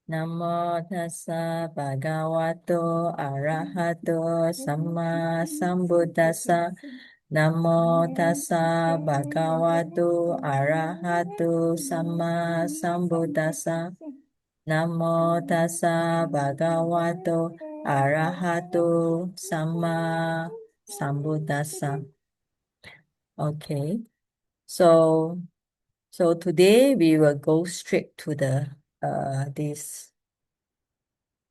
Namo tassa bhagavato arahato samma sambuddhassa. Namo tassa bhagavato arahato samma sambuddhassa. Namo tassa bhagavato arahato samma sambuddhassa. Okay, so today we will go straight to the this,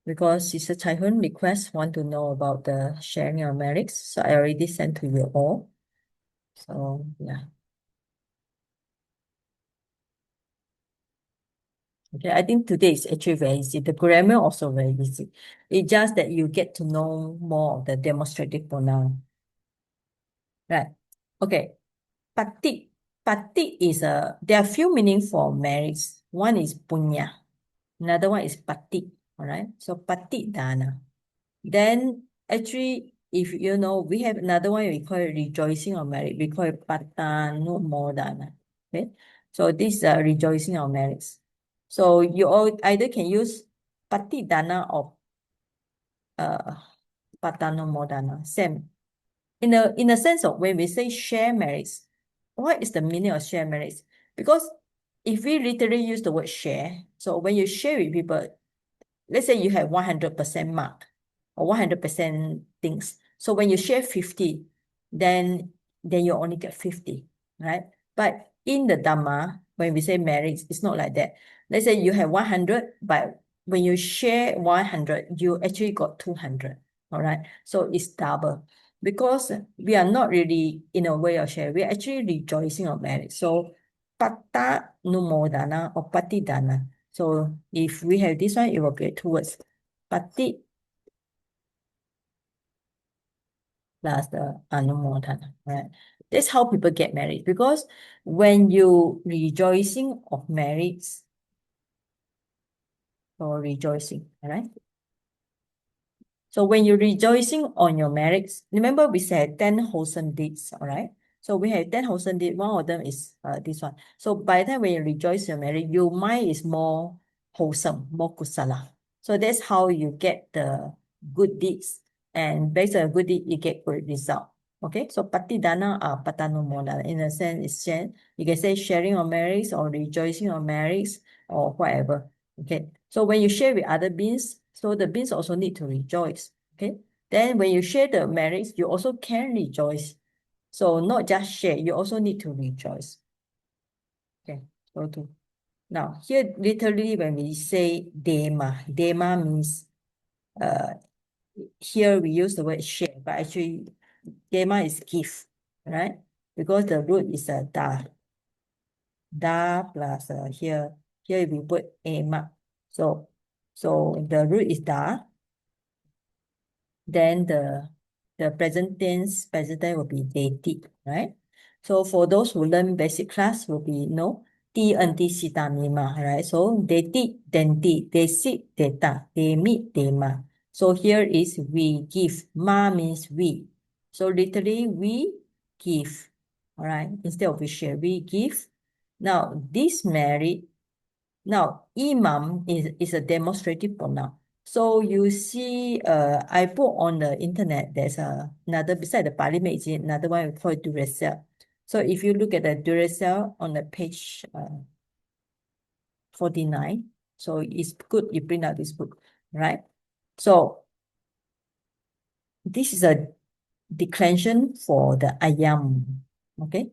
because Sister Chaihun request want to know about the sharing of merits. So I already sent to you all. So yeah. Okay, I think today is actually very easy. The grammar also very easy. It's just that you get to know more of the demonstrative pronoun. Right. Okay. Patik. Patik is there are few meaning for merits. One is punya. Another one is patik. All right. So patik dana. Then actually, if you know, we have another one we call it rejoicing of merit. We call it patano modana. Okay. So this is rejoicing of merits. So you all either can use patik dana or patano modana. Same. In a sense of when we say share merits, what is the meaning of share merits? Because if we literally use the word share, so when you share with people, let's say you have 100% mark or 100% things. So when you share 50, then you only get 50, right? But in the Dhamma, when we say merits, it's not like that. Let's say you have 100, but when you share 100, you actually got 200, all right? So it's double. Because we are not really in a way of share, we are actually rejoicing of merit. So pata numodana or patidana. So if we have this one, it will get two words. Pati plus the anumodana, right? That's how people get married. Because when you rejoicing of merits or rejoicing, all right? So when you're rejoicing on your merits, remember we said 10 wholesome deeds, all right? So we have 10 wholesome deeds. One of them is this one. So by the time when you rejoice your merit, your mind is more wholesome, more kusala. So that's how you get the good deeds. And based on good deed, you get good result. Okay, so patidana or patanumona, in a sense, is share. You can say sharing of merits or rejoicing of merits or whatever. Okay, so when you share with other beings, so the beings also need to rejoice. Okay, then when you share the merits, you also can rejoice. So not just share, you also need to rejoice. Okay, so to now here literally when we say dema means here we use the word share, but actually dema is give, right? Because the root is a da plus here we put ema. So the root is da. Then the present tense will be they did, right? So for those who learn basic class will be ti anti sita mima, right? So they did, then did, they sit, they ta, they meet, they ma. So here is we give. Ma means we. So literally we give. All right. Instead of we share, we give. Now this merit. Now, imam is a demonstrative pronoun. So you see, I put on the internet, there's another, beside the Pali magazine, another one we call it Duracell. So if you look at the Duracell on the page 49, so it's good you print out this book, right? So this is a declension for the ayam, okay?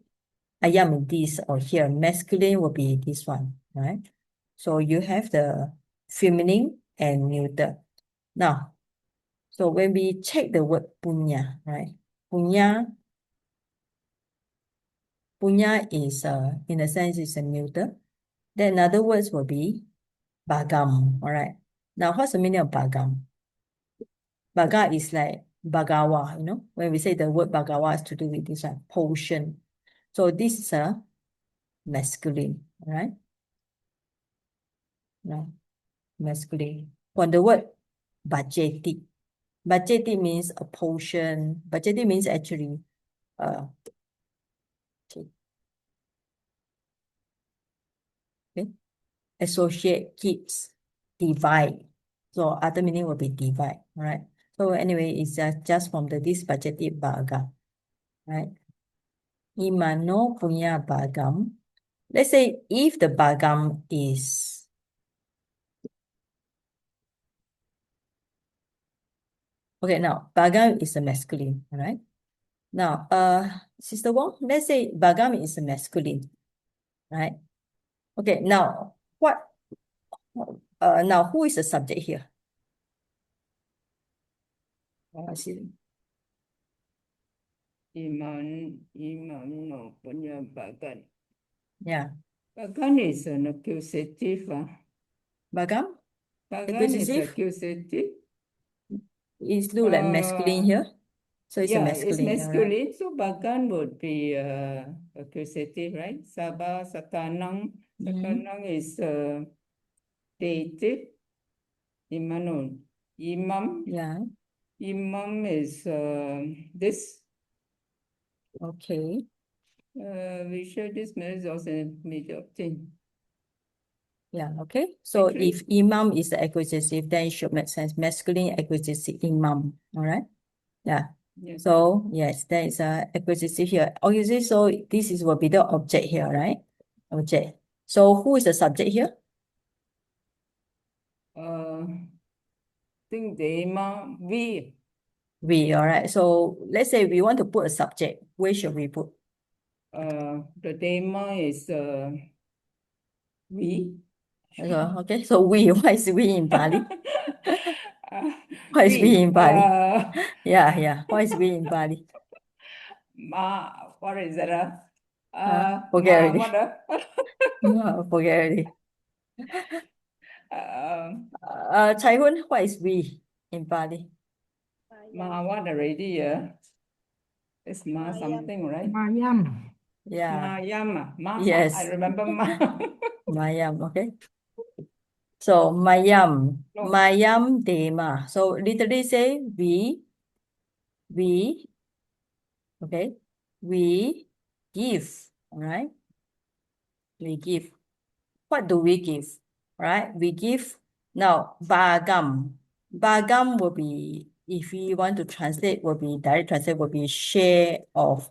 Ayam is this, or here, masculine will be this one, right? So you have the feminine and neuter. Now, so when we check the word punya, right? Punya is in a sense is a neuter. Then another words will be bagam, all right? Now, what's the meaning of bagam? Baga is like bagawa, when we say the word bagawa is to do with this one, potion. So this is a masculine, all right? No, masculine. For the word bajeti. Bajeti means a potion. Bajeti means actually uh okay, associate keeps divide. So other meaning will be divide, right? So anyway, it's just from the disbudgeted bagam, right? Imano punya bagam. Let's say if the bagam is okay, now bagam is a masculine, all right? Now, Sister Wong, let's say bagam is a masculine, right? Okay, now what? Now who is the subject here? Imano punya bagan. Yeah, Bagan is an accusative. bagam Bagan is accusative. accusative. It look like masculine here, so it's a Yeah, it's masculine, all right? masculine. So bagan would be accusative, right? Sabah, sakanang. Sakanang is dative. Imano. Imam. Yeah, Imam is this. okay. We share this marriage also a major thing. Yeah, okay. So Actually, if imam is the accusative, then it should make sense. Masculine accusative imam, all right? Yeah. yes. So yes, there is a accusative here. Obviously, so this is will be the object here, right? Object. So who is the subject here? Think dema we. We, all right. So let's say we want to put a subject. Where should we put? The dema is we. Okay, so we, what is we in Pali? What is we We. in Pali? Yeah. What is we in Pali? What is that? Forget already. What? Forget already. Chai Hun, what is we in Pali? What already? It's something, right? Mayam. Yeah. Mayam. Yes. I remember Mayam, okay. So mayam, No. mayam dema. So literally say we, okay, we give, all right? We give. What do we give? Right? We give. Now, bagam. Bagam will be, if we want to translate, will be direct translate will be share of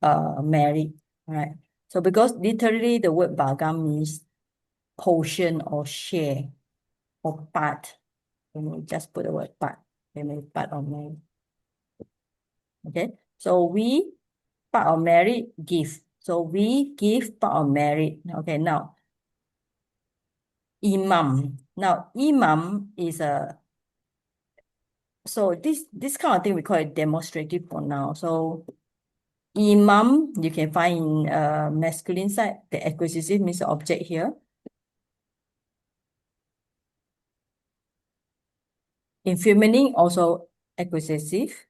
merit. Right? So because literally the word bagam means portion or share or part. Let me just put the word part. Let me part of merit. Okay. So we part of merit give. So we give part of merit. Okay. Now imam. Now, imam is so this kind of thing we call it demonstrative pronoun. So imam you can find in masculine side. The accusative means the object here. In feminine also accusative.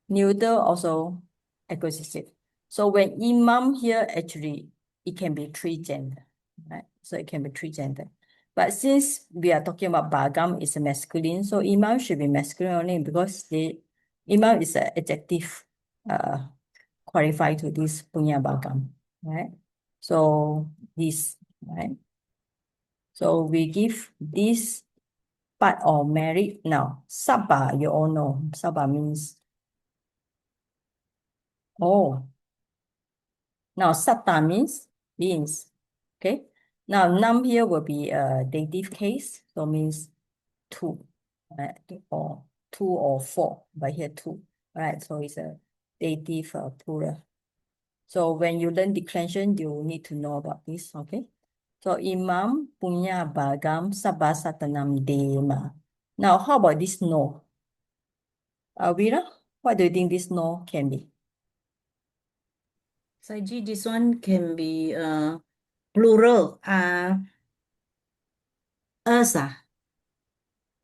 Neuter also accusative. So when imam here actually it can be three gender, right? So it can be three gender. But since we are talking about bagam is a masculine, so imam should be masculine only because the imam is an adjective qualified to this punya bagam, right? So this, right? So we give this part of merit. Now, sabah, you all know. Sabah means now satta means beings. Okay. Now num here will be a dative case, so means two, right? Or two or four, but here two, right? So it's a dative plural. So when you learn declension, you need to know about this, okay? So imam punya bagam sabasatanam dema. Now how about this no? Vira, what do you think this no can be? Saji, this one can be plural. Us.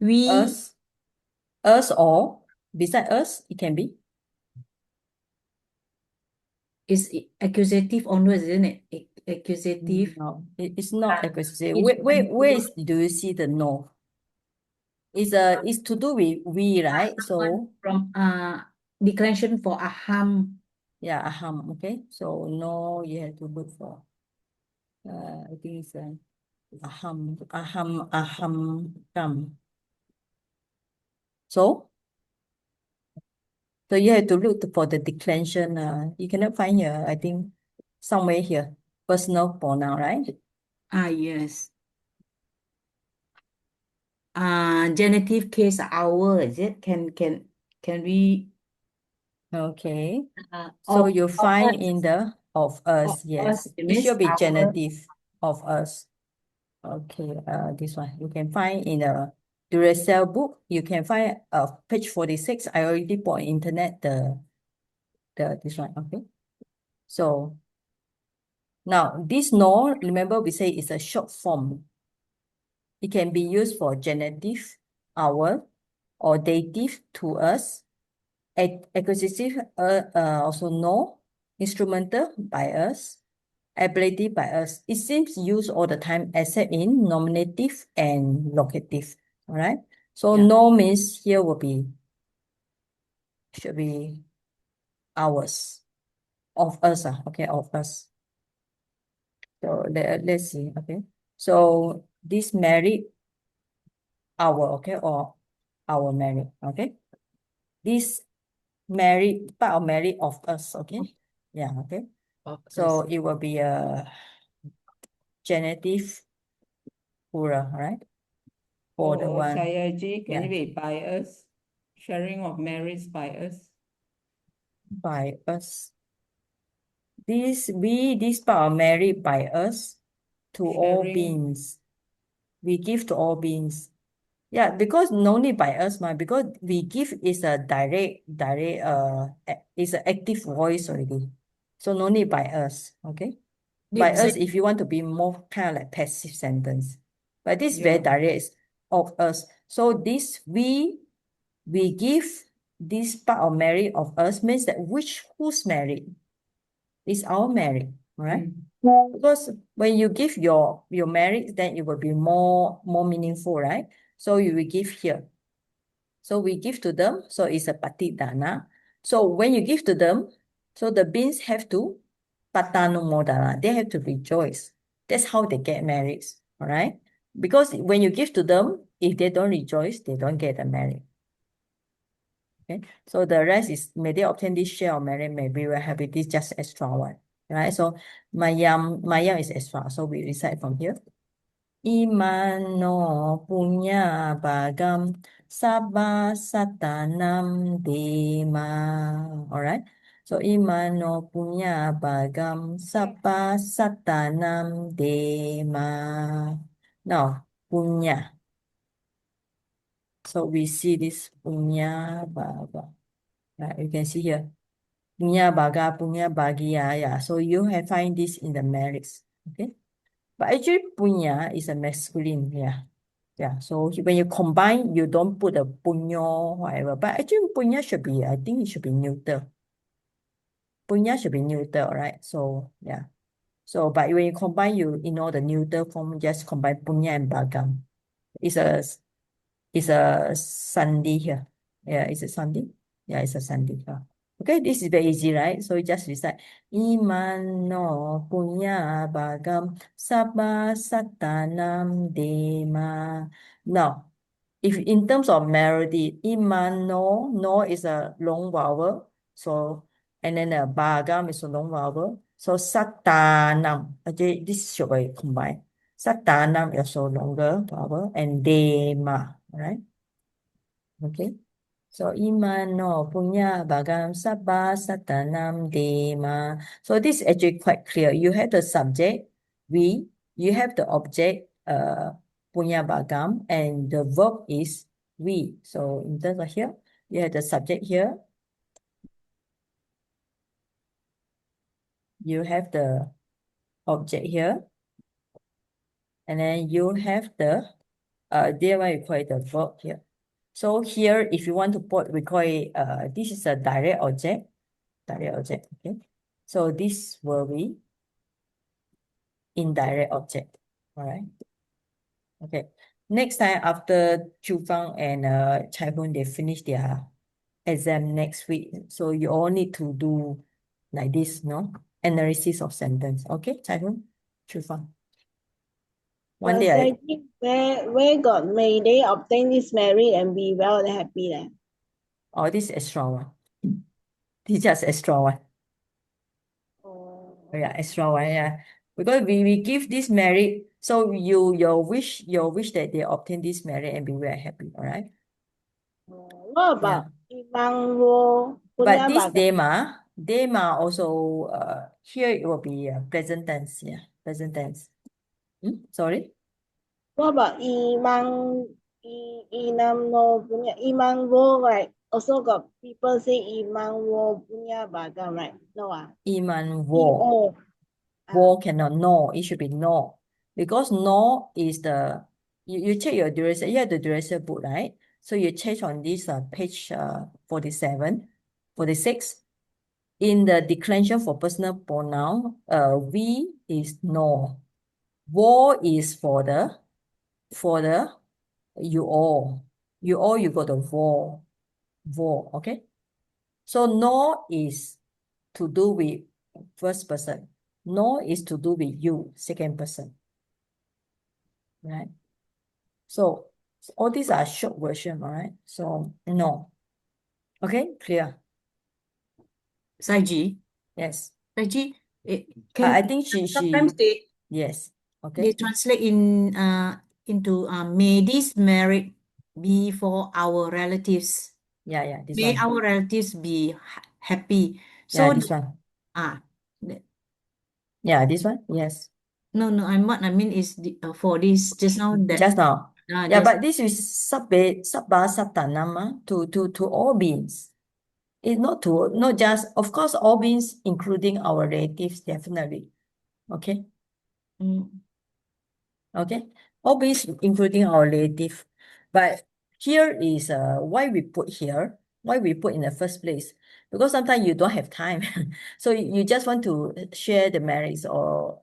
We. Us or beside us, it can be. Is accusative onwards, isn't it? Accusative. No, it's not accusative. It's Where do you see the no? It's to do with we, right? So from declension for aham. yeah, aham. Okay. So no, you have to look for. I think it's aham, kam. So you have to look for the declension. You cannot find here. I think somewhere here. Personal pronoun, right? Yes. Genitive case our, is it? Can we Okay. of So you find us, in the of us, yes. it It should means be our. genitive of us. Okay, this one you can find in the Duracell book. You can find page 46. I already put on internet this one. Okay. So now this no, remember we say it's a short form. It can be used for genitive, our, or dative to us. Accusative also no, instrumental by us, ablative by us. It seems used all the time except in nominative and locative. All right. So Yeah. no means here should be ours, of us. Okay, of us. So let's see. Okay. So this married our, okay, or our married. Okay. This married, part of married of us. Okay. Yeah. Okay. Of So us. it will be a genitive plural, right? For the one, Sayaji, can yeah, it be by us? Sharing of merits by us. by us. This part of married by us to all Sharing. beings. We give to all beings. Yeah, because no need by us, because we give is a is an active voice already. So no need by us, okay? By us, if you want to be more kind of like passive sentence. But this very Yeah. direct is of us. So this we give this part of married of us means that who's married? Is our married, right? Because when you give your married, then it will be more meaningful, right? So you will give here. So we give to them, so it's a patidana. So when you give to them, so the beings have to patanumodana. They have to rejoice. That's how they get married, all right? Because when you give to them, if they don't rejoice, they don't get married. Okay, so the rest is may they obtain this share of merit, may we will have it. This just extra one, right? So mayam is extra. So we recite from here. Imano punya bagam sabba satanam dema. All right. So imano punya bagam sabba satanam dema. Now punya. So we see this punya baga. Right, you can see here. Punya baga, punya bagia. Yeah. So you have find this in the merits. Okay. But actually punya is a masculine. Yeah. Yeah. So when you combine, you don't put a punyo, whatever. But actually punya should be, I think it should be neuter. Punya should be neuter, right? So yeah. So but when you combine, you know the neuter form, just combine punya and bagam. It's a Sunday here. Yeah, it's a Sunday. Yeah, it's a Sunday. Okay, this is very easy, right? So you just recite Imano punya bagam sabba satanam dema. Now, if in terms of melody, Imano, no is a long vowel. So, and then a bagam is a long vowel. So satanam. Okay, this should be combined. Satanam is also longer vowel and dema, right? Okay. So imano punya bagam sabba satanam dema. So this is actually quite clear. You have the subject, we, you have the object, punya bagam, and the verb is we. So in terms of here, you have the subject here. You have the object here. And then you have the, there we call it the verb here. So here, if you want to put, we call it, this is a direct object, okay? So this will be indirect object, all right? Okay, next time after Chu Fang and Chai Hun, they finish their exam next week. So you all need to do like this, no? Analysis of sentence, okay, Chai Hun, Chu Fang. One day I, where God may they obtain this married and be well and happy then? oh, this extra one. This just extra one. Oh, Yeah, extra one, yeah. Because we give this merit, so your wish that they obtain this merit and be very happy, all right? what about imang wo But punya this baga? dema also here it will be present tense, yeah, present tense. Sorry? What about inam no punya imang wo, right? Also got people say imang wo punya baga, right? No Iman wo. Wo cannot no, it should be no. Because no is the you check your duration, you have the duration book, right? So you check on this page 47, 46. In the declension for personal pronoun, we is no. Wo is for the you all. You got the wo, okay? So no is to do with first person. No is to do with you, second person. Right? So all these are short version, all right? So no. Okay, clear? Saiji, Yes. Saiji, I can think sometimes yes. they Okay. translate into may this marriage be for our relatives. Yeah, this May one. our relatives be happy. Yeah, So this one. th- Yeah, this one. Yes. no, what I mean is for this just now that Just now. Yeah, just but this is sabba satanama to all beings. It's not just, of course, all beings, including our relatives, definitely. Okay. Okay, all beings including our relative. But here is why we put here, why we put in the first place. Because sometimes you don't have time. So you just want to share the merits or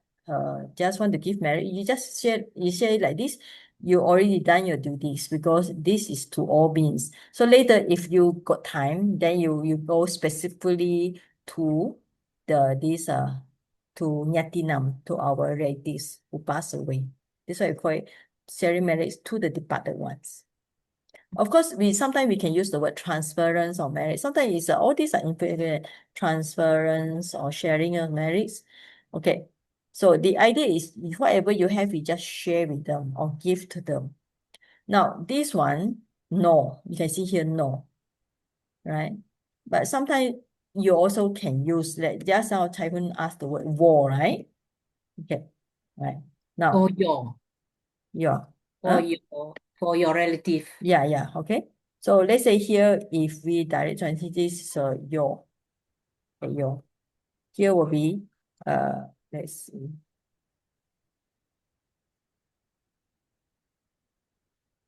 just want to give merit. You just share it like this. You already done your duties because this is to all beings. So later, if you got time, then you go specifically to this to Nyatinam, to our relatives who pass away. That's why we call it sharing marriage to the departed ones. Of course, sometimes we can use the word transference or marriage. Sometimes it's all these are inferior transference or sharing of marriage. Okay, so the idea is whatever you have, you just share with them or give to them. Now this one, no, you can see here no, right? But sometimes you also can use that. Just now, Typhoon asked the word war, right? Okay, right now, for your yeah. for your relative. Yeah, okay. So let's say here, if we direct translate this, so your, okay, your, here will be, let's see.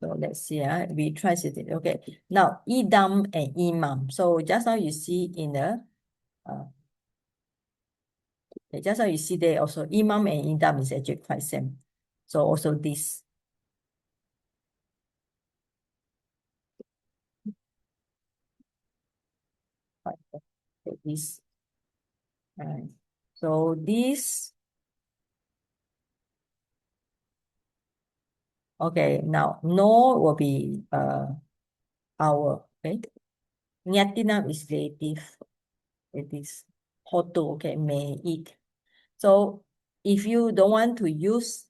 So let's see, we translate it. Okay, now idam and imam. So just now you see in the, just now you see there also imam and idam is actually quite same. So also this. Okay, this. Right. So this, okay, now no will be our, okay. Nyatinam is relative. It is hotu, okay, may eat. So if you don't want to use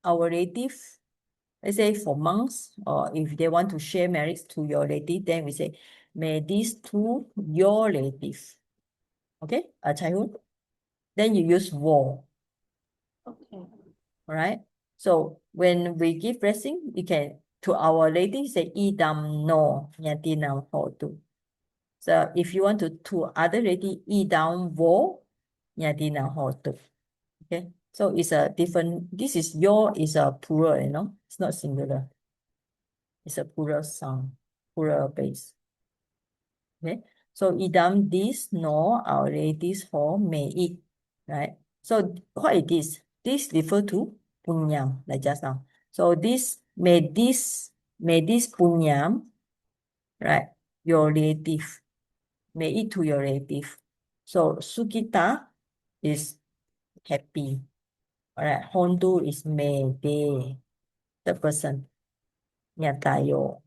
our relative, let's say for monks, or if they want to share merits to your relative, then we say, may this to your relative. Okay, childhood. Then you use wo. Okay. All right. So when we give blessing, you can to our lady say idam no nyatinam hotu. So if you want to other lady idam wo nyatinam hotu. Okay. So it's a different. This is your is a plural, it's not singular. It's a plural sound, plural base. Okay. So idam this no our ladies for may eat, right? So what it is? This refer to punyam, like just now. So may this punyam, right? Your relative may eat to your relative. So sukita is happy. All right. Hondu is may, they, the person. Yeah, tayo.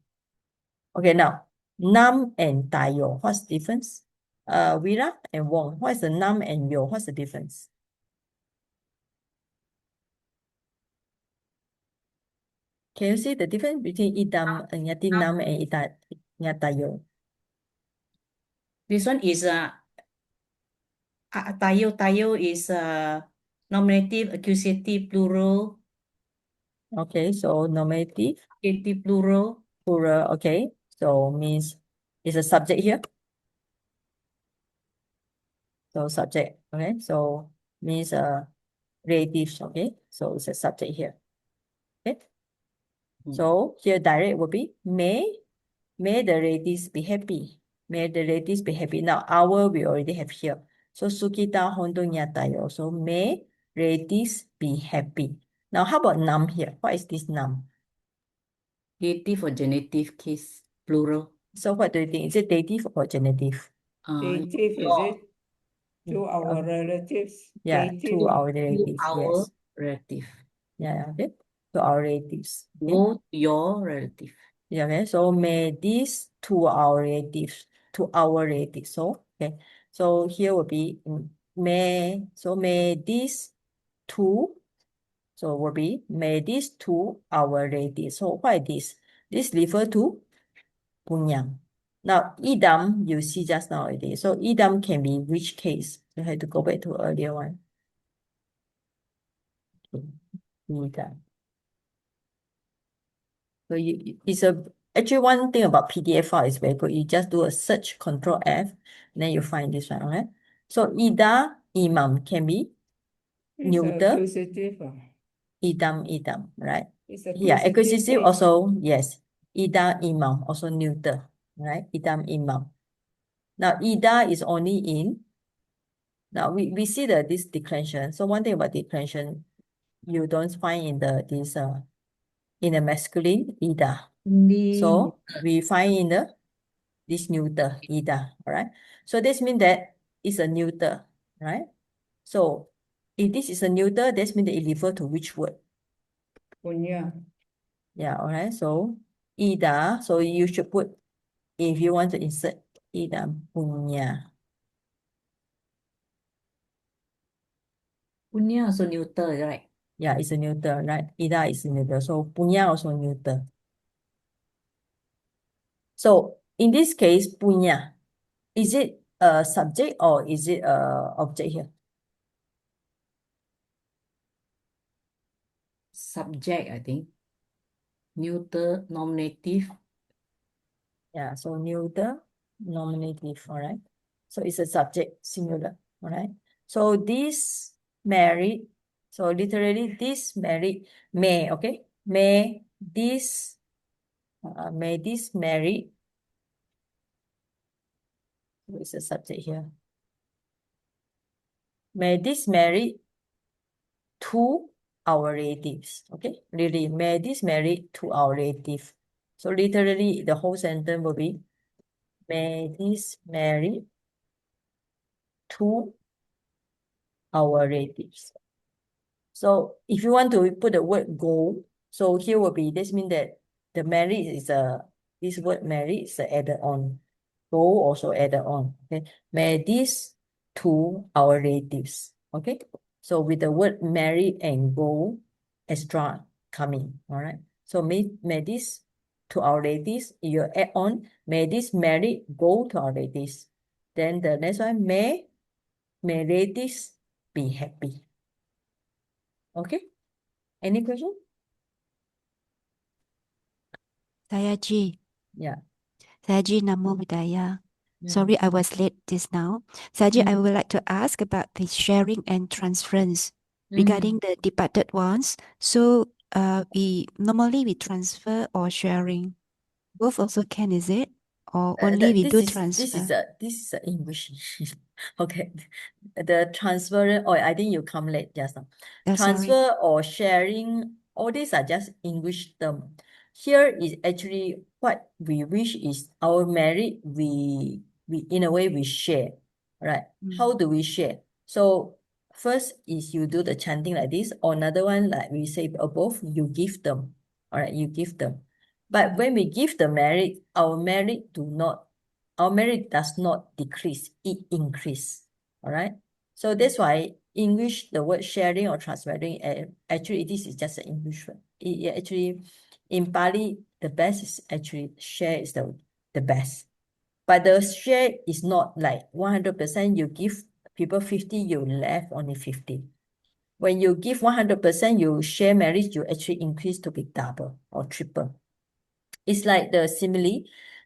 Okay, now, nam and tayo. What's the difference? Vira and Wong. What is the nam and yo? What's the difference? Can you see the difference between idam, nyati nam and ita, nyatayo? This one is tayo is nominative, accusative, plural, Okay, so nominative, accusative, plural. plural, okay. So means it's a subject here. So subject, okay. So means relatives, okay. So it's a subject here. Okay. So here direct will be may the relatives be happy. May the relatives be happy. Now our we already have here. So sukita hondonya tayo. So may relatives be happy. Now how about nam here? What is this nam? Dative or genitive case, plural. So what do you think? Is it dative or genitive? Dative, is it? To our relatives. Yeah, Dative. to our To relatives. our Yes. relative. Yeah, okay. To our relatives. Okay. Go to your relative. Yeah, okay. So may this to our relatives, to our relatives. So okay. So here will be may. So may this to. So will be may this to our relatives. So what is this? This refer to punya. Now idam you see just now already. So idam can be which case? You have to go back to earlier one. Okay. Idam. So it's actually one thing about PDF file is very good. You just do a search, Control F, and then you find this one, okay? So ida, imam can be It's neuter, accusative. idam, right? It's Yeah, acquisitive case. also, yes. Ida, imam, also neuter, right? Idam, imam. Now, ida is only in, now we see this declension. So one thing about declension, you don't find in in the masculine, ida. So we find in this neuter, ida, all right? So this means that it's a neuter, right? So if this is a neuter, this means that it refers to which word? Punya. Yeah, all right. So ida, so you should put, if you want to insert ida, punya. Punya also neuter, right? Yeah, it's a neuter, right? Ida is a neuter. So punya also neuter. So in this case, punya, is it a subject or is it a object here? Subject, I think. Neuter, nominative. Yeah, so neuter, nominative, all right? So it's a subject, singular, all right? So this married, so literally this married may, okay? May this married, so it's a subject here. May this married to our relatives, okay? Really, may this married to our relative. So literally the whole sentence will be, may this married to our relatives. So if you want to put the word go, so here will be, this means that the married is this word married is added on. Go also added on, okay? May this to our relatives, okay? So with the word marry and go extra coming, all right? So may this to our relatives, you add on, may this married go to our relatives. Then the next one, may relatives be happy. Okay? Any question? Saya G. Yeah. Saya G Namo Buddhaya. Sorry, I was late just now. Saji, I would like to ask about the sharing and transference regarding the departed ones. So, we normally transfer or sharing. Both also can, is it? Or only we do transfer? This is a English. Okay. The transfer, or I think you come late just now. Sorry. Transfer or sharing, all these are just English term. Here is actually what we wish is our merit, we in a way we share, right? How do we share? So first is you do the chanting like this, or another one like we say above, you give them. All right, you give them. But when we give the merit, our merit does not decrease, it increase. All right. So that's why English, the word sharing or transferring, actually this is just an English word. Actually, in Pali, the best is actually share is the best. But the share is not like 100%. You give people 50, you left only 50. When you give 100%, you share marriage, you actually increase to be double or triple. It's like the simile,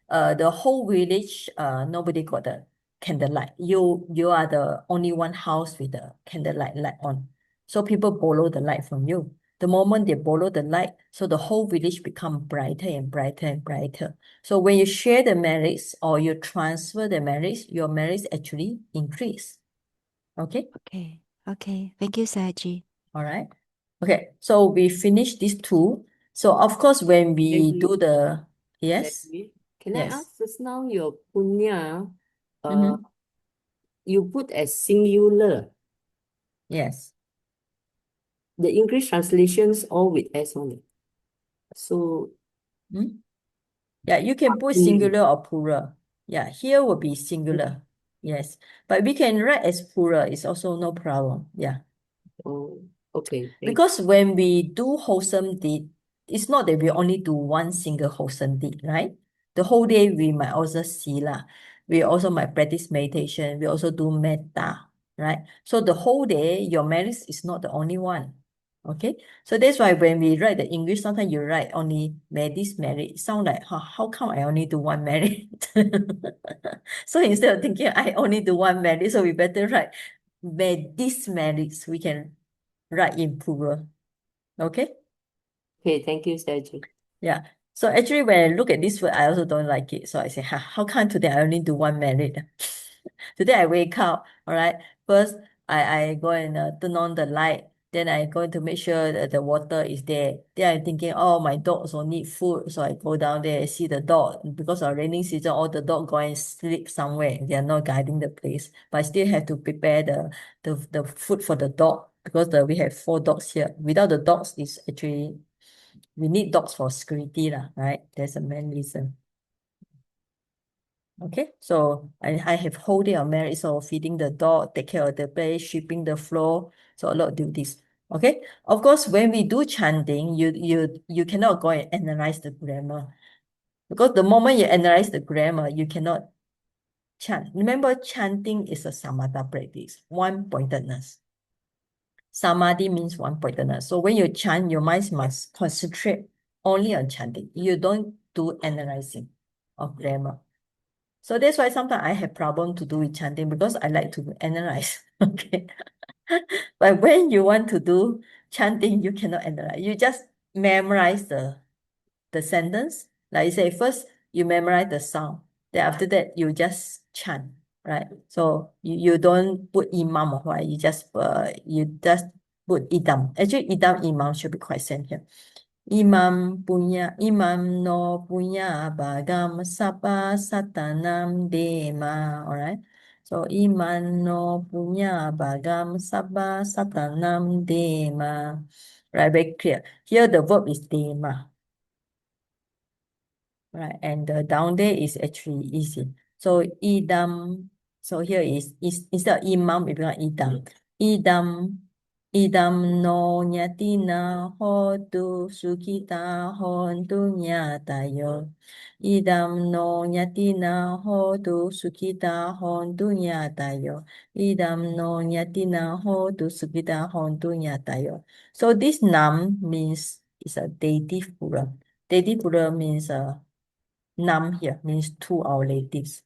the whole village, nobody got the candlelight. You are the only one house with the candlelight light on. So people borrow the light from you. The moment they borrow the light, so the whole village become brighter and brighter and brighter. So when you share the merits or you transfer the merits, your merits actually increase. Okay? Okay. Okay. Thank you, Saji. All right. Okay. So we finish these two. So of course, when we Maybe- do the yes. Maybe. Can I Yes. ask just now your punya, Mhm. you put as singular. Yes. The English translations all with S on it. So Hmm? Yeah, you can put Mm. singular or plural. Yeah, here will be singular. Yes. But we can write as plural. It's also no problem. Yeah. oh, okay. Thank Because when we do wholesome deed, it's not that we only do one single wholesome deed, right? The whole day we might also see lah. We also might practice meditation. We also do metta, right? So the whole day, your merits is not the only one. Okay, so that's why when we write the English, sometimes you write only this merit. Sound like how come I only do one merit? So instead of thinking I only do one merit, so we better write this merits. We can write in plural. Okay? Okay, thank you, Saji. Yeah. So actually, when I look at this word, I also don't like it. So I say, how come today I only do one merit? Today I wake up, all right. First, I go and turn on the light. Then I go to make sure that the water is there. Then I'm thinking, oh, my dog also need food. So I go down there, see the dog. Because of raining season, all the dog go and sleep somewhere. They are not guiding the place. But I still have to prepare the food for the dog because we have 4 dogs here. Without the dogs, it's actually we need dogs for security lah, right? That's the main reason. Okay, so I have whole day of marriage, so feeding the dog, take care of the place, sweeping the floor, so a lot of duties. Okay, of course, when we do chanting, you cannot go and analyze the grammar because the moment you analyze the grammar, you cannot chant. Remember, chanting is a samatha practice, one-pointedness. Samadhi means one-pointedness. So when you chant, your mind must concentrate only on chanting. You don't do analyzing of grammar. So that's why sometimes I have problem to do with chanting because I like to analyze. Okay. But when you want to do chanting, you cannot analyze. You just memorize the sentence. Like you say, first you memorize the sound. Then after that, you just chant, right? So you don't put imam or what, you just put idam. Actually, idam imam should be quite same here. Imam no punya bagam sapa satanam dema. All right. So imam no punya bagam sapa satanam dema. Right, very clear. Here the verb is dema. Right, and the down there is actually easy. So idam. So here is instead of imam, it becomes idam. Idam no nyatina hotu sukita hontu nyatayo. Idam no nyatina hotu sukita hontu nyatayo. Idam no nyatina hotu sukita hontu nyatayo. So this nam means is a dative plural. Dative plural means nam here means to our relatives.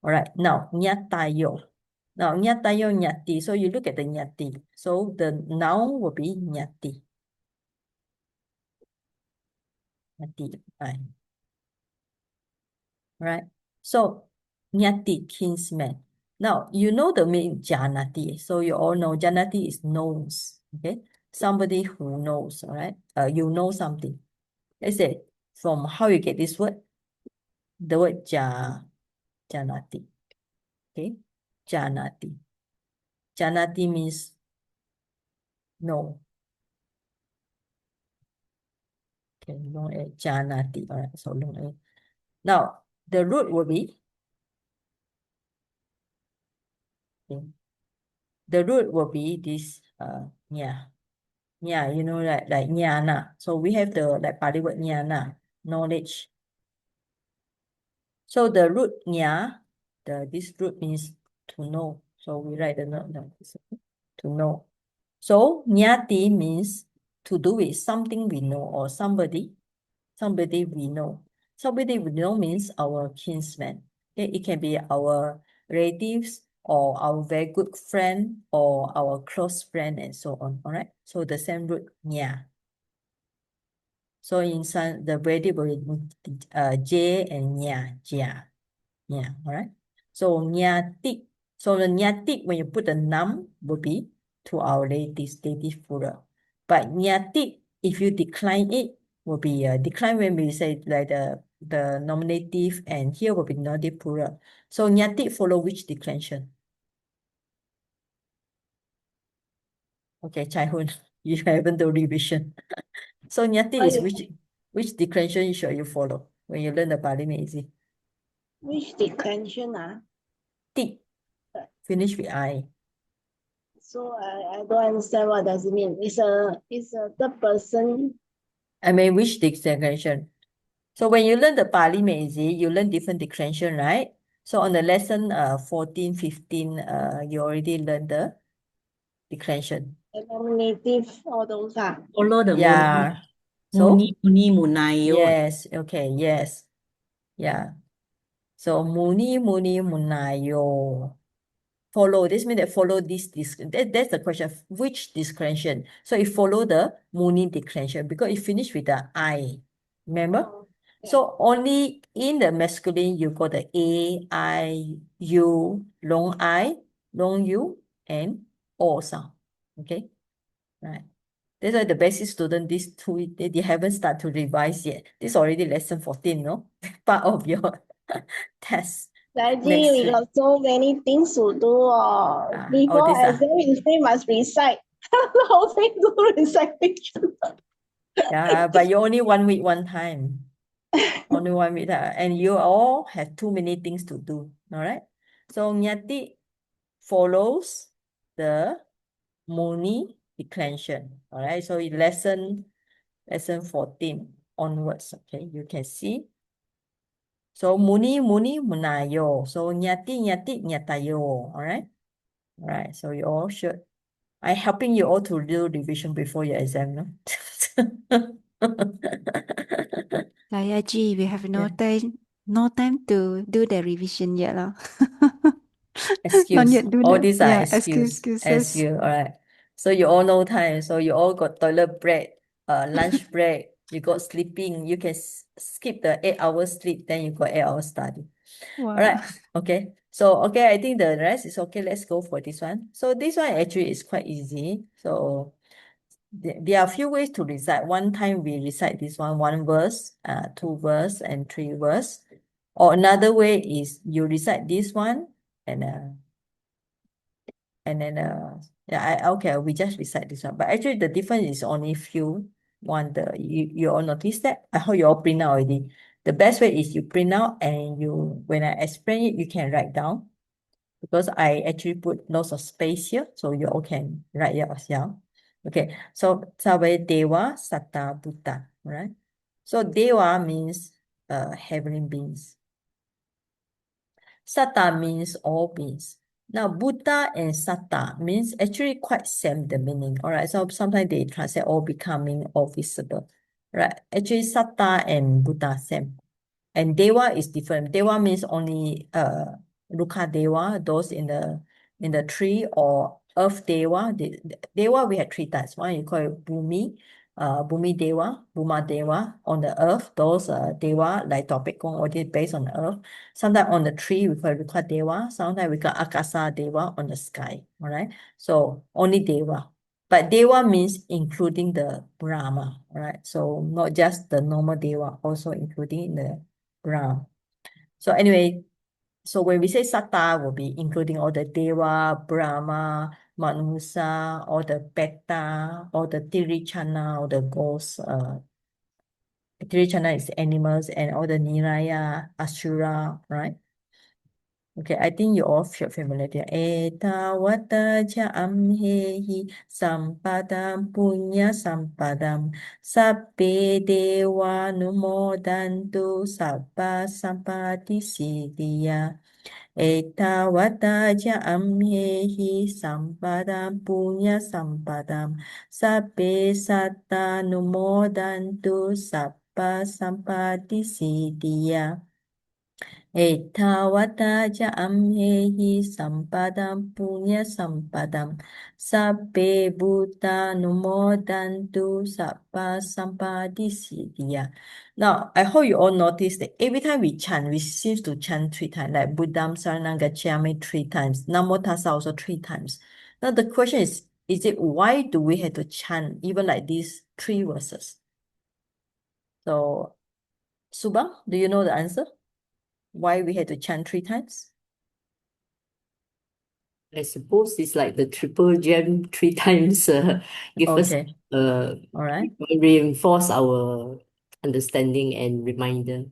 All right, now nyatayo. Now, nyatayo, nyati. So you look at the nyati. So the noun will be nyati. Nyati. Right. So nyati, kinsman. Now, you know the meaning janati. So you all know janati is knows. Okay. Somebody who knows. All right. You know something. Let's say from how you get this word. The word janati. Okay. Janati. Janati means No. Okay, long A, janati. All right, so long A. Now, the root will be, okay, the root will be this, nya. Nya, you know, like jnana. So we have the, like Pali word jnana, knowledge. So the root nya, this root means to know. So we write the note down, to know. So nyati means to do with something we know or somebody we know. Somebody we know means our kinsman. Okay, it can be our relatives or our very good friend or our close friend and so on. All right. So the same root nya. So in some the variable j and nya, jia. Yeah, all right. So nyatik. So the nyatik, when you put the num, will be to our dative plural. But nyatik, if you decline it, will be decline when we say like the nominative, and here will be nominative plural. So nyatik follow which declension? Okay, Chai Hun, you haven't done revision. So nyatik is which declension should you follow when you learn the Pali Meiji? Which declension? Tik, finish with I. So I don't understand what does it mean. It's a third person. I mean, which declension? So when you learn the Pali Meiji, you learn different declension, right? So on the lesson 14, 15, you already learned the declension. Nominative, all those Follow the Yeah. muni, So muni, munayo. yes, okay, yes. Yeah. So muni, munayo. Follow. This means that follow this that's the question. Which declension? So it follow the muni declension because it finished with the I. Remember? So only in the masculine you got the A, I, U, long I, long U, and O sound. Okay, right. That's why the basic student, these two, they haven't started to revise yet. This is already lesson 14, no? Part of your test. Actually, Next we week. got so many things to do. All Before these are, exam, you say must recite. The whole thing do recitation. yeah, but you only 1 week, one time. Only 1 week, and you all have too many things to do. All right. So nyati follows the muni declension. All right. So in lesson 14 onwards. Okay, you can see. So muni munayo. So nyati nyatayo. All right. All right. So you all should. I'm helping you all to do revision before your exam, no? Saya Ji, we have Yeah. no time to do the revision yet lah. Not Excuse. yet do All that. these are Yeah, excuses. excuses. All right. So you all know time. So you all got toilet break, lunch break. You got sleeping. You can skip the 8 hours sleep. Then you got 8 hours study. All right. Wow. Okay. So okay, I think the rest is okay. Let's go for this one. So this one actually is quite easy. So there are a few ways to recite. One time we recite this one verse, 2 verse, and 3 verse. Or another way is you recite this one and then yeah, okay, we just recite this one. But actually the difference is only few. You all notice that? I hope you all print out already. The best way is you print out and when I explain it, you can write down. Because I actually put lots of space here, so you all can write it yourself. Okay, so Sabe Deva Satta Buddha, right? So Deva means heavenly beings. Satta means all beings. Now Buddha and Satta means actually quite same the meaning. All right, so sometimes they translate all becoming, all visible. Right? Actually Satta and Buddha same. And Deva is different. Deva means only Ruka Deva, those in the tree, or Earth Deva. Deva we have 3 types. One you call it Bhumi, Bhumi Deva, Bhuma Deva on the earth. Those Deva like topic Kong or based on the earth. Sometimes on the tree we call Ruka Deva. Sometimes we call Akasa Deva on the sky. All right. So only Deva. But Deva means including the Brahma, right? So not just the normal Deva, also including the Brahma. So anyway, so when we say Satta, will be including all the Deva, Brahma, Manusa, or the Peta, or the Tirichana, or the ghosts. Tirichana is animals, and all the Niraya, Asura, right? Okay, I think you all feel familiar there. Eta wata ja amhehi sampadam punya sampadam sabbe dewa numodantu sabba sampati siddhya. Eta wata ja amhehi sampadam punya sampadam sabbe satta numodantu sabba sampati siddhya. Etawata ja amhehi sampadam punya sampadam sabbe buddha numodantu sabba sampadi siddhya. Now, I hope you all notice that every time we chant, we seem to chant 3 times, like Buddham Saranam Gacchami 3 times, Namo Tassa also 3 times. Now, the question is it why do we have to chant even like these 3 verses? So, Subang, do you know the answer? Why we had to chant 3 times? I suppose it's like the triple gem 3 times give us Okay, all right. reinforce our understanding and reminder.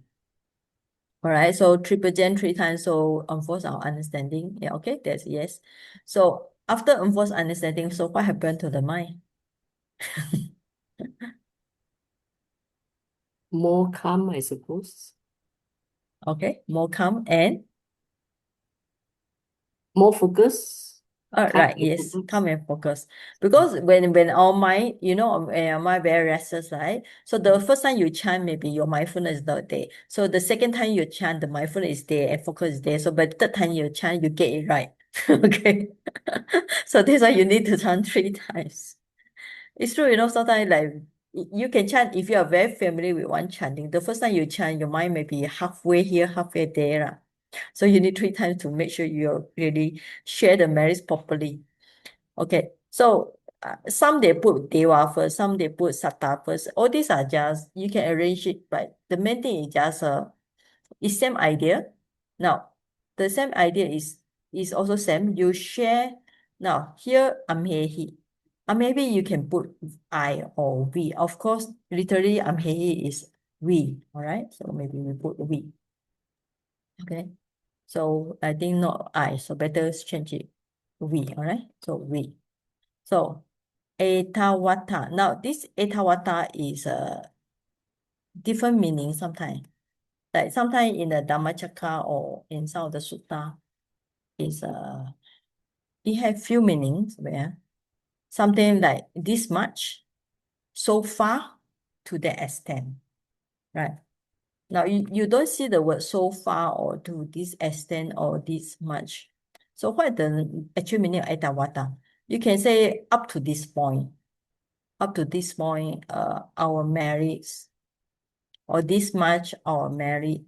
All right, so triple gen 3 times, so enforce our understanding. Yeah, okay, that's yes. So after enforce understanding, so what happened to the mind? More calm, I suppose. Okay, more calm and More focus. Calm right, and yes, focus. calm and focus. Because when our mind, when our mind very restless, right? So the first time you chant, maybe your mindfulness is not there. So the second time you chant, the mindfulness is there and focus is there. So by the third time you chant, you get it right. Okay. So that's why you need to chant 3 times. It's true, sometimes like you can chant if you are very familiar with one chanting. The first time you chant, your mind may be halfway here, halfway there. So you need 3 times to make sure you really share the merits properly. Okay, so some they put deva first, some they put satta first. All these are just, you can arrange it, but the main thing is just it's same idea. Now, the same idea is also same. You share. Now, here amhehi. Amhehi you can put I or we. Of course, literally amhehi is we. All right, so maybe we put we. Okay, so I think not I. So better change it we. All right, so we. So etawata. Now, this etawata is a different meaning sometimes. Like sometimes in the Dhammacakka or in some of the sutta, is it have few meanings where something like this much, so far, to that extent, right? Now you don't see the word so far or to this extent or this much. So what the actual meaning of etawata? You can say up to this point. Up to this point, our marriage, or this much our married.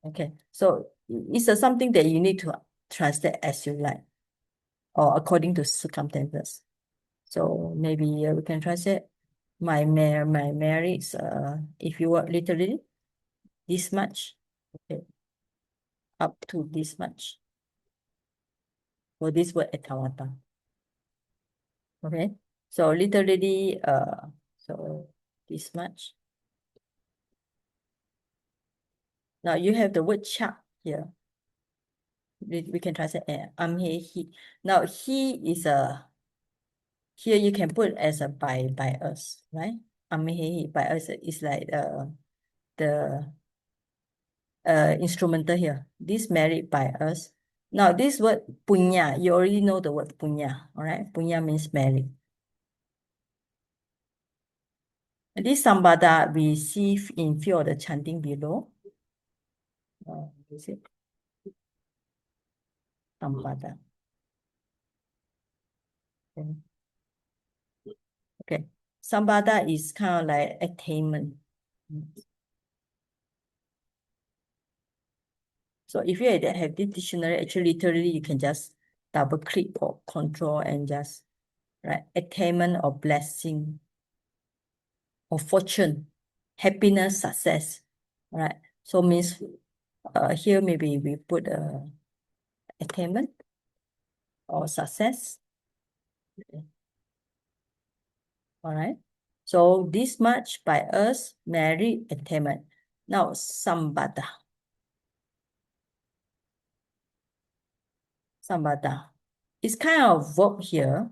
Okay, so it's something that you need to translate as you like, or according to circumstances. So maybe we can translate my marriage. If you want literally this much, okay, up to this much. For this word etawata. Okay, so literally, so this much. Now you have the word chak here. We can translate he. Now he is a, here you can put as a by us, right? He by us is like the instrumental here. This married by us. Now this word punya, you already know the word punya, all right? Punya means married. This sambada we see in few of the chanting below. Is it? Sambada. Okay. Sambada is kind of like attainment. So if you have this dictionary, actually literally you can just double click or control and just right, attainment or blessing or fortune, happiness, success. Right. So means here maybe we put attainment or success. All right. So this much by us, married, attainment. Now, sambada. Sambada. It's kind of verb here,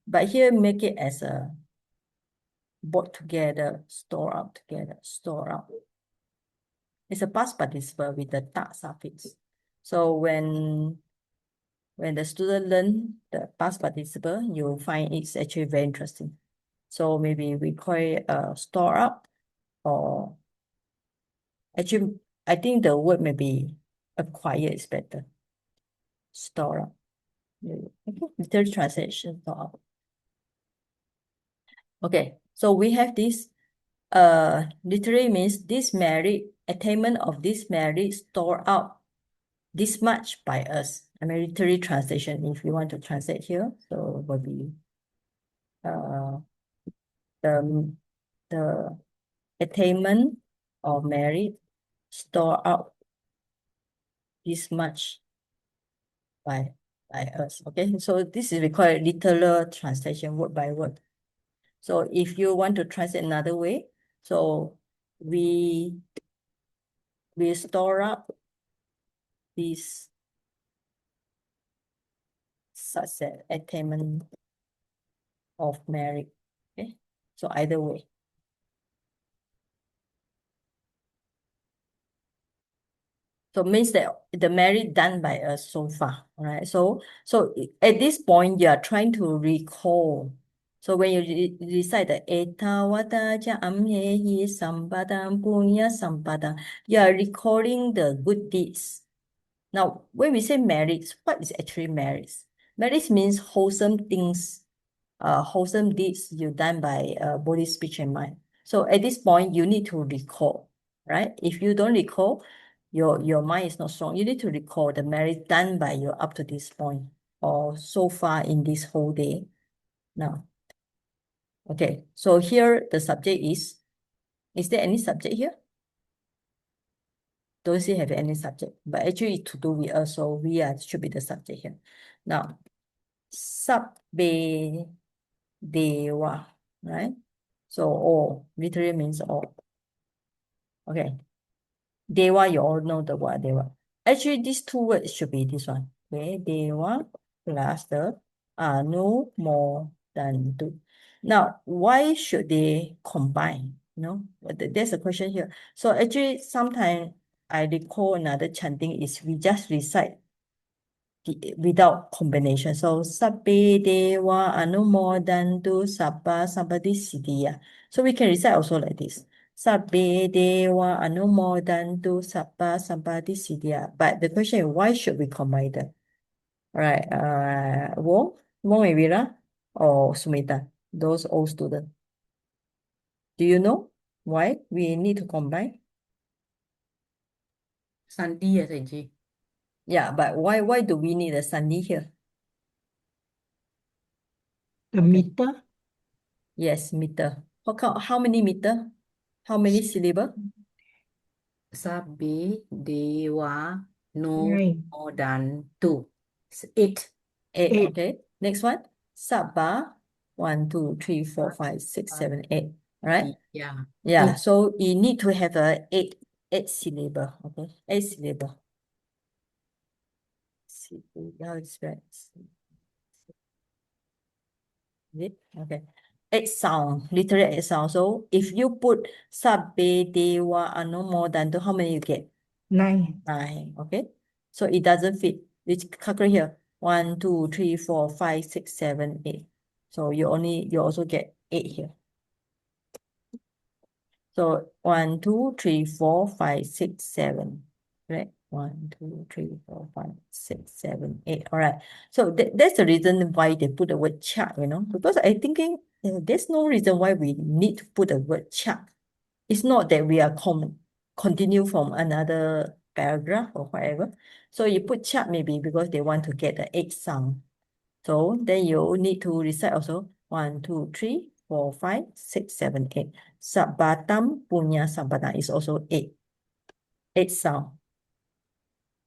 but here make it as a brought together, store up together, store up. It's a past participle with the ta suffix. So when the student learn the past participle, you'll find it's actually very interesting. So maybe we call it store up, or actually, I think the word maybe acquire is better. Store up. Okay, literal translation, store up. Okay, so we have this literally means this merit, attainment of this merit store up this much by us. I mean, literary translation, if you want to translate here, so will be the attainment of merit store up this much by us. Okay, so this is required literal translation word by word. So if you want to translate another way, so we store up this success attainment of merit. Okay, so either way. So means that the merit done by us so far, all right? So at this point, you are trying to recall. So when you recite the etawata ja amhehi sampadam punya sampadam, you are recalling the good deeds. Now, when we say merits, what is actually merits? Merits means wholesome things, wholesome deeds you done by body, speech, and mind. So at this point, you need to recall, right? If you don't recall, your mind is not strong. You need to recall the merit done by you up to this point or so far in this whole day. Now, okay, so here the subject is there any subject here? Don't see have any subject, but actually to do with us, so we should be the subject here. Now, sabbe deva, right? So all literally means all. Okay. Deva, you all know the word deva. Actually, these two words should be this one. Okay, deva plus the no more than two. Now, why should they combine? There's a question here. So actually, sometimes I recall another chanting is we just recite without combination. So sabbe deva anumodantu sabba sabbati siddhiya. So we can recite also like this. Sabbe deva anumodantu sabba sabbati siddhiya. But the question is, why should we combine them? All right, Wong and Vera or Sumita, those old students. Do you know why we need to combine? Sandi, yes, Angie. Yeah, but why do we need a sandhi here? The Okay. meter, Yes, meter. How many meter? How many syllable? Sabbe deva no 9, more than 2. 8. 8. 8. Okay. Next one. Sabba. 1, 2, 3, 4, 5, 6, 7, 8. Right? Yeah. Yeah. 8. So you need to have a eight syllable. Okay. 8 syllable. See how it's right. Okay. 8 sound. Literally 8 sound. So if you put sabbe dewa more than 2, how many you get? 9. 9. Okay. So it doesn't fit. Let's calculate here. 1, 2, 3, 4, 5, 6, 7, 8. So you also get 8 here. So 1, 2, 3, 4, 5, 6, 7. Right? 1, 2, 3, 4, 5, 6, 7, 8. All right. So that's the reason why they put the word chak, because I thinking there's no reason why we need to put the word chak. It's not that we are continue from another paragraph or whatever. So you put chak maybe because they want to get the 8 sound. So then you need to recite also 1, 2, 3, 4, 5, 6, 7, 8. Sabbatam punya sabbatam is also 8. 8 sound.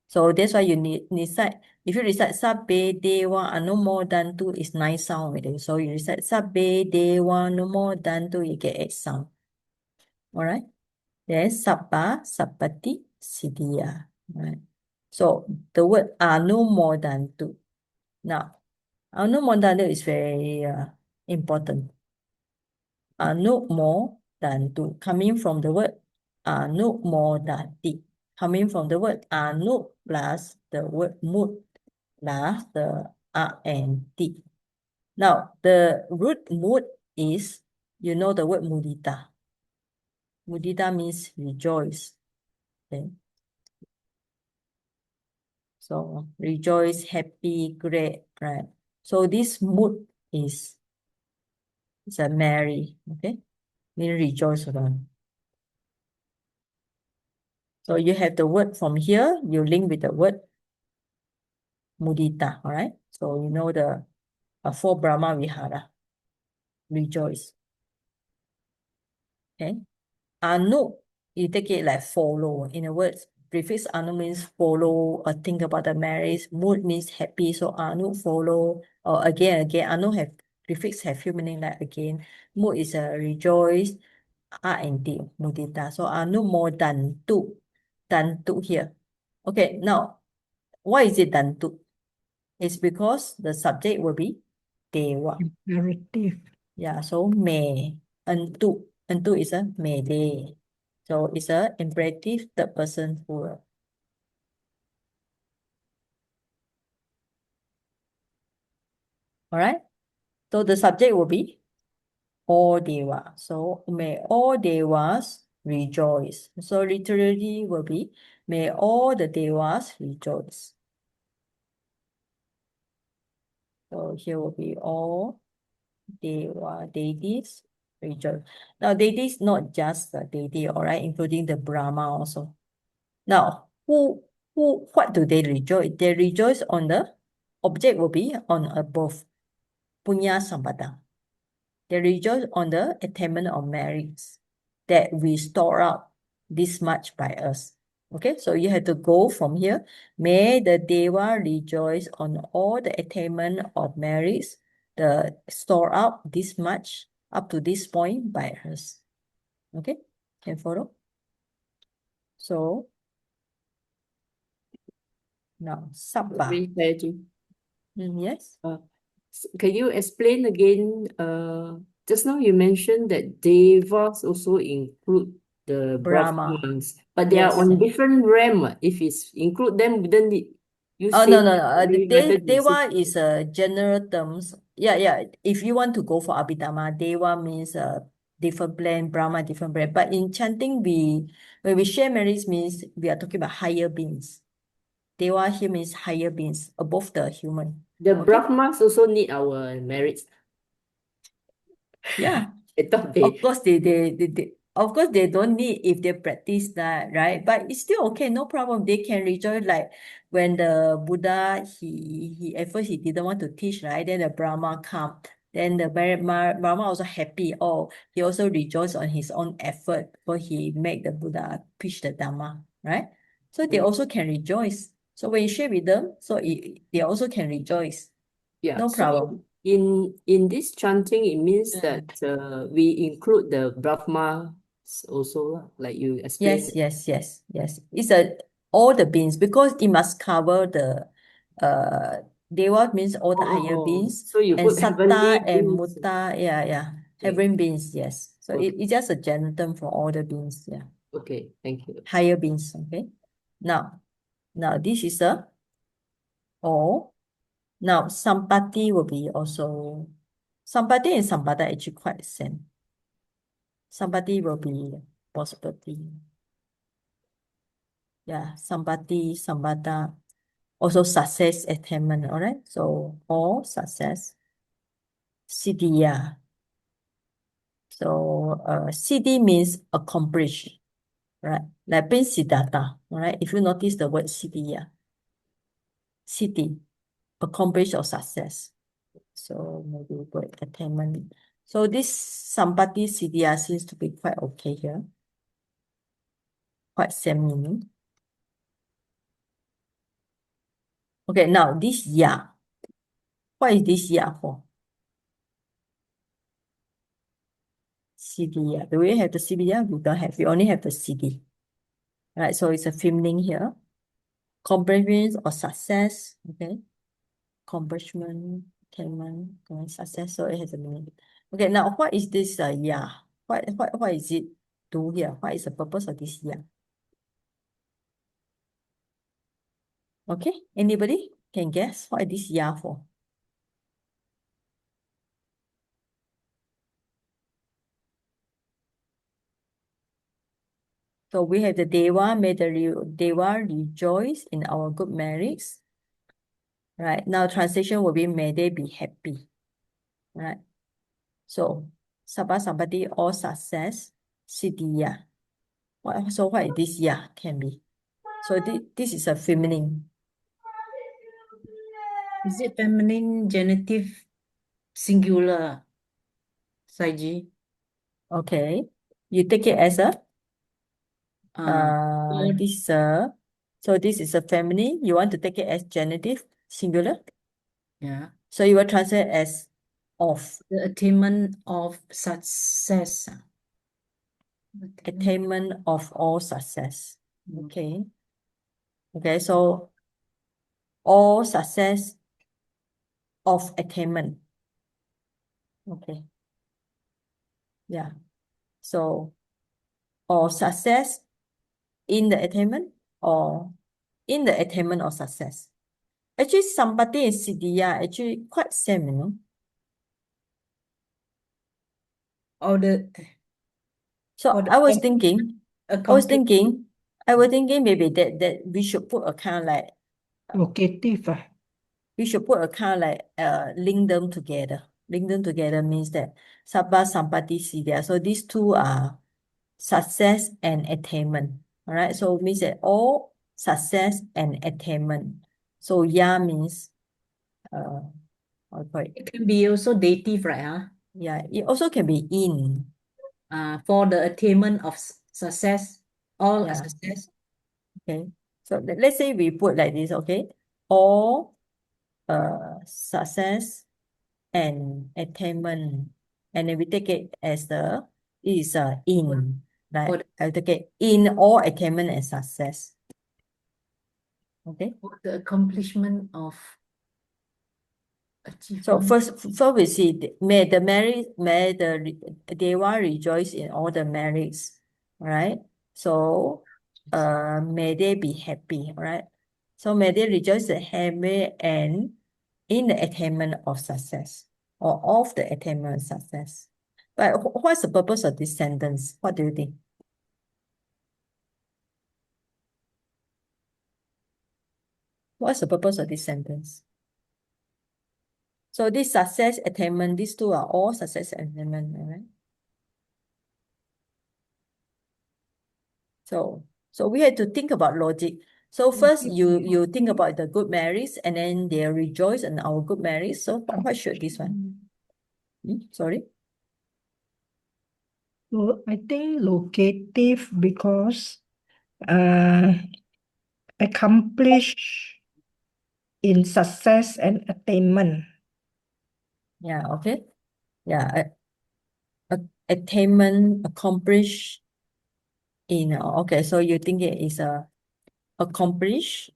So that's why you need recite. If you recite sabbe dewa anumo dantu is 9 sound already. So you recite sabbe dewa anumo dantu, you get 8 sound. Alright. Then sabba, sabbati, siddhiya. Right. So the word anumodantu. Now, anumodantu is very important. Anumodantu, coming from the word anumodati, coming from the word anu plus the word mud plus the a and t. Now, the root mud is, you know the word mudita. Mudita means rejoice. Okay. So rejoice, happy, great, right? So this mood is a merry, okay? Mean rejoice around. So you have the word from here, you link with the word mudita, all right? So you know the 4 Brahma Vihara, rejoice, okay? Anu, you take it like follow. In other words, prefix anu means follow or think about the marriage. Mood means happy. So anu follow or again. Anu have prefix have few meaning like again. Mood is a rejoice. A and D, mudita. So anu more than two. Than two here. Okay, now why is it than two? It's because the subject will be deva. Imperative. Yeah, so may entu. Entu is a may they. So it's a imperative third person plural. All right. So the subject will be all deva. So may all devas rejoice. So literally will be may all the devas rejoice. So here will be all deva, deities rejoice. Now deities not just the deity, all right, including the Brahma also. Now, what do they rejoice? They rejoice on the object will be on above. Punya Sambada. They rejoice on the attainment of merits that we store out this much by us. Okay, so you have to go from here. May the Deva rejoice on all the attainment of merits, the store out this much up to this point by us. Okay, can follow? So now Sabba. Yes. Can you explain again? Just now you mentioned that devas also include the Brahma. Brahmans, but they are Yes. on different realm. If it's include them, then you Oh, say no. Deva Deva is a general terms. Yeah. If you want to go for Abhidhamma, Deva means a different plane, Brahma different plane. But in chanting, when we share merits means we are talking about higher beings. Deva here means higher beings above the human. the Okay? Brahmas also need our merits. Yeah. I thought Of course, of course they don't need if they practice that, right? But it's still okay, no problem. They can rejoice like when the Buddha he at first he didn't want to teach, right? Then the Brahma come. Then the Brahma also happy. Oh, he also rejoiced on his own effort for he made the Buddha preach the Dhamma, right? So they also can rejoice. So when you share with them, they also can rejoice. Yeah, No so problem. in this chanting, it means that we include the Brahmas also, like you explained. Yes. It's all the beings because it must cover the Deva means all the higher beings So you and put heavenly Satta and beings. Mutta, yeah. Okay. Heaven beings, yes. So Okay. it's just a general term for all the beings, yeah. Okay, thank you. Higher beings, okay. Now this is a all. Now Sampati will be also Sampati and Sampada actually quite the same. Sampati will be possibility. Yeah, Sampati, Sambada, also success attainment, all right? So all success. Siddhiya. So Siddhi means accomplish, right? Like being Siddhartha, all right? If you notice the word Siddhiya. Siddhi, accomplish or success. So maybe word attainment. So this Sampati Siddhiya seems to be quite okay here. Quite same meaning. Okay, now this ya. What is this ya for? CD ya. Do we have the CD ya? We don't have. We only have the CD. Right, so it's a feminine here. Accomplishment or success. Okay. Accomplishment, attainment, success. So it has a meaning. Okay, now what is this ya? What is it do here? What is the purpose of this ya? Okay, anybody can guess what is this ya for? So we have the deva, may the deva rejoice in our good merits. Right, now translation will be may they be happy. Right, so sabah sampati or success, siddhiya. So what is this ya can be? So this is a feminine. Is it feminine genitive singular, Saiji? Okay, you take it as a Or this so this is a feminine. You want to take it as genitive singular. yeah, So you will translate as of. the attainment of success. Attainment of all success. Mm. Okay. Okay, so all success of attainment. Okay. Yeah. So or success in the attainment or in the attainment of success. Actually, somebody in CDR actually quite same, you know. Or the So or the I was thinking accomplishment. maybe that we should put a kind of like Locative. we should put a kind of like link them together. Link them together means that Sabba Sampati Siddhya. So these two are success and attainment. All right. So it means that all success and attainment. So ya means what do you call it? It can be also dative, right? Yeah, it also can be in. For the attainment of success, all Yeah. success. Okay. So let's say we put like this, okay? All success and attainment. And then we take it as the is in. For Right? I take it in all attainment and success. Okay. the accomplishment of So achievement. first we see may the deva rejoice in all the merits, right? So may they be happy, right? So may they rejoice in happy and in the attainment of success or of the attainment of success. But what's the purpose of this sentence? What do you think? What's the purpose of this sentence? So this success, attainment, these two are all success and attainment, right? So we had to think about logic. So first you think about the good merits and then they rejoice in our good merits. So what should this one? Sorry? So I think locative because accomplish in success and attainment. Yeah, okay. Yeah, attainment, accomplish in, okay, so you think it is accomplish.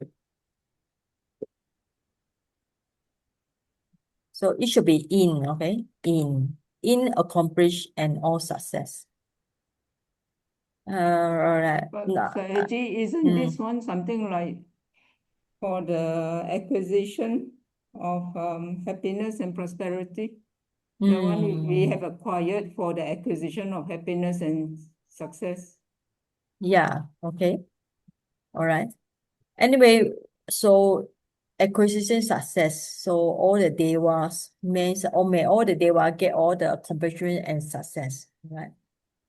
So it should be in, okay? In accomplish and all success. All right. But No, Sahaji, isn't this one something like for the acquisition of happiness and prosperity? The one we have acquired for the acquisition of happiness and success. Yeah, okay. All right. Anyway, so acquisition success. So all the devas means, or may all the deva get all the accomplishment and success, right?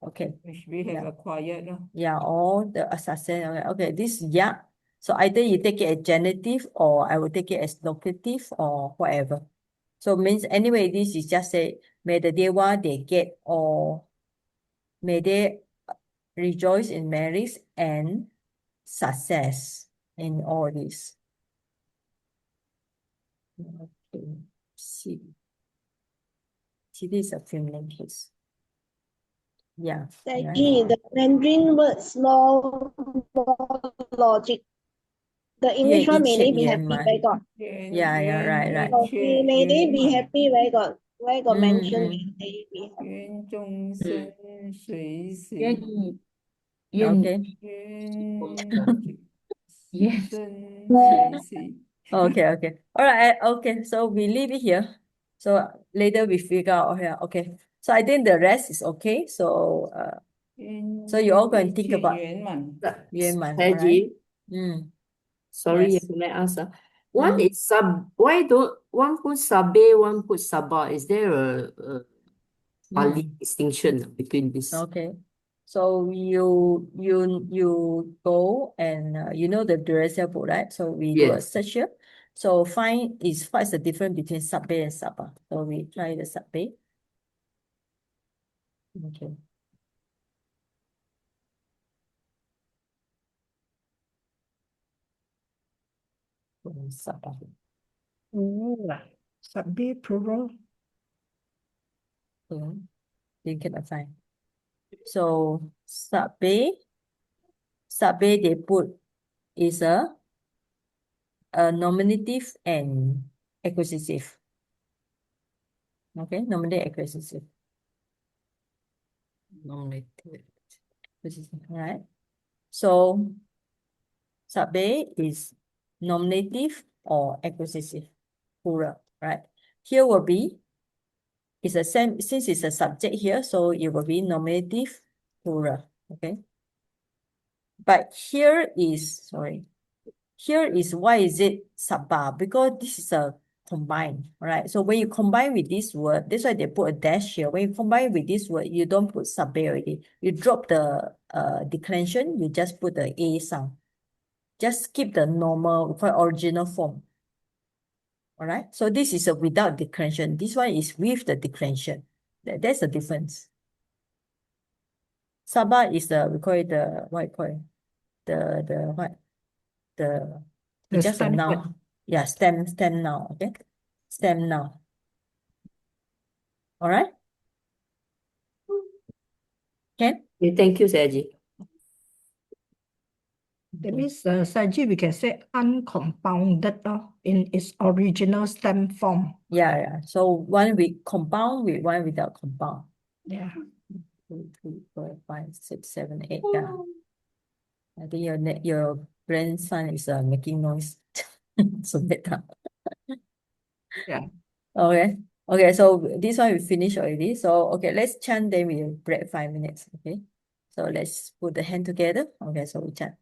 Okay. Which we have acquired. Yeah, all the success. Okay, this ya. So either you take it as genitive or I will take it as locative or whatever. So means anyway, this is just say, may the deva they get or may they rejoice in merits and success in all this. Okay. See. See, this is a feminine case. Yeah, right. Actually, the Mandarin words more logic. The English one, may they be happy, where got? Yeah, right. Okay, may they be happy, where got mentioned Mm. may they be happy. 愿众生随愿喜，意愿 Okay. 愿生随喜。 Okay. All right. Okay. So we leave it here. So later we figure out here. Okay. So I think the rest is okay. So so you all go and think about 圆满。 圆满, all right? Haji, sorry, Yes. can I ask? One is why don't one put sabe, one put sabah? Is there a Pali distinction between this? Okay. So you go and you know the Duracell book, right? So we do a Yes. search here. So what's the difference between sabe and sabah. So we try the sabe. Okay. Sabah. Sabi plural. You cannot find. So sabe they put is a nominative and accusative. Okay, nominative, accusative. Nominative, accusative, right? So sabe is nominative or accusative, plural, right? Here will be, it's the same, since it's a subject here, so it will be nominative, plural, okay? But here is why is it sabah? Because this is a combine, right? So when you combine with this word, that's why they put a dash here. When you combine with this word, you don't put sabe already. You drop the declension, you just put the A sound. Just keep the normal, original form. All right. So this is a without declension. This one is with the declension. That's the difference. Sabah is we call it the what you call it? The what? It's just a stem noun. word. Yeah, stem noun. Okay. Stem noun. All right. Can? Okay, thank you, Saji. That means, Saji, we can say uncompounded in its original stem form. Yeah. So one with compound with one without compound. Yeah. 2, 3, 4, 5, 6, 7, 8. Yeah. I think your grandson is making noise. So better. Yeah. Okay, so this one we finished already. So okay, let's chant, then we'll break 5 minutes. Okay. So let's put the hand together. Okay, so we chant.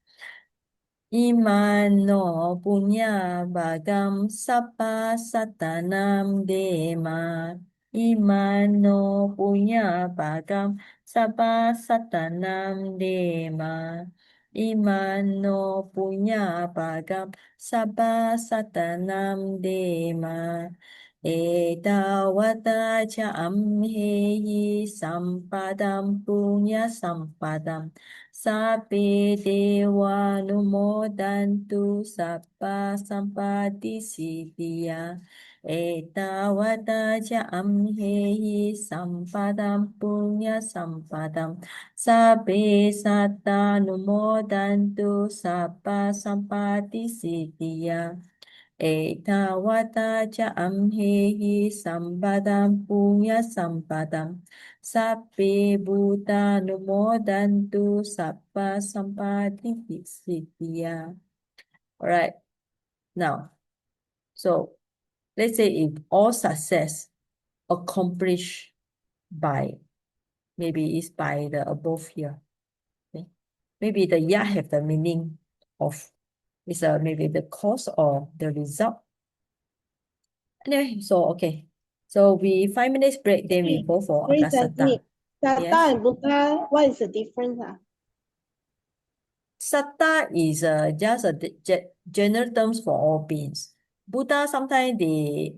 Imano punya bagam sapa satanam dema. Imano punya bagam sapa satanam dema. Imano punya bagam sapa satanam dema. Etawata cha amhehi sampadam punya sampadam. Sape dewa numodantu sapa sampati siddhya. Etawata cha amhehi sampadam punya sampadam. Sape satta numodantu sapa sampati siddhya. Etawata cha amhehi sampadam punya sampadam. Sape buddha numodantu sappa sampati siddhya. All right. Now, so let's say if all success accomplished by, maybe it's by the above here. Okay. Maybe the ya have the meaning of, is maybe the cause or the result. Anyway, so okay. So we 5 minutes break, then we go for Sorry, Akasata. Satta Yes. and Buddha, what is the difference? Satta is just a general terms for all beings. Buddha sometimes they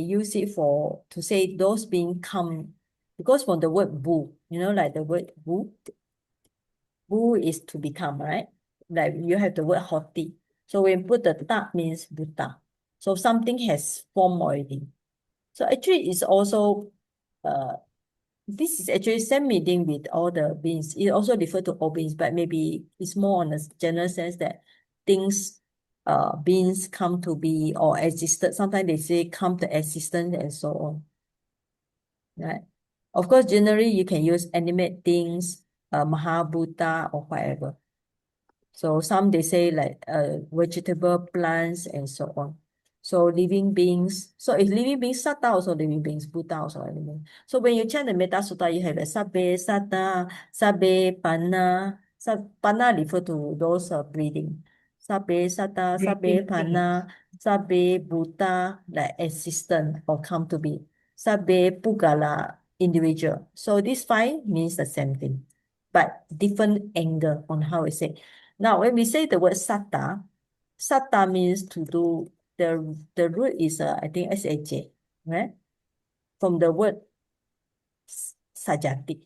use it for to say those beings come, because from the word bu, like the word bu is to become, right? Like you have the word hoti. So when put the ta means Buddha. So something has formed already. So actually it's also this is actually same meaning with all the beings. It also refer to all beings, but maybe it's more on a general sense that things beings come to be or existed. Sometimes they say come to existence and so on. Right? Of course, generally you can use animate things, Mahabhuta or whatever. So some they say like vegetable, plants, and so on. So living beings. So if living beings, Satta also living beings, Buddha also living beings. So when you chant the Metta Sutta, you have a Sabbe, Satta, Sabbe, Panna. Panna refer to those breathing. Sabbe, Satta, Sabbe, Breathing Panna, Sabbe, Buddha, like assistant or come to be. Sabbe, Pugala, individual. So this five means the same thing, but different angle on how we say. Now, when we say the word satta, satta means to do, the root is, I think, S-H-A, right? From the word sajati.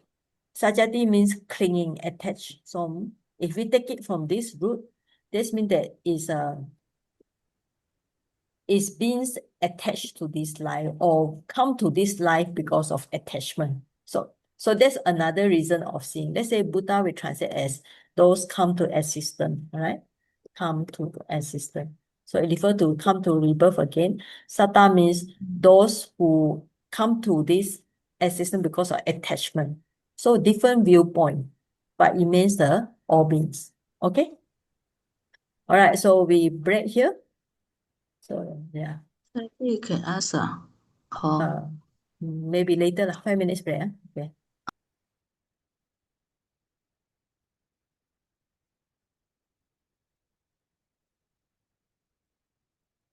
Sajati means clinging, attached. So if we take it from this root, this means that is being attached to this life or come to this life because of attachment. So that's another reason of seeing. Let's say Buddha we translate as those come to existence, right? Come to existence. So it refers to come to rebirth again. Satta means those who come to this existence because of attachment. So different viewpoint, but it means the all beings. Okay? All right, so we break here. So yeah. You can ask or Maybe later, 5 minutes break. Okay.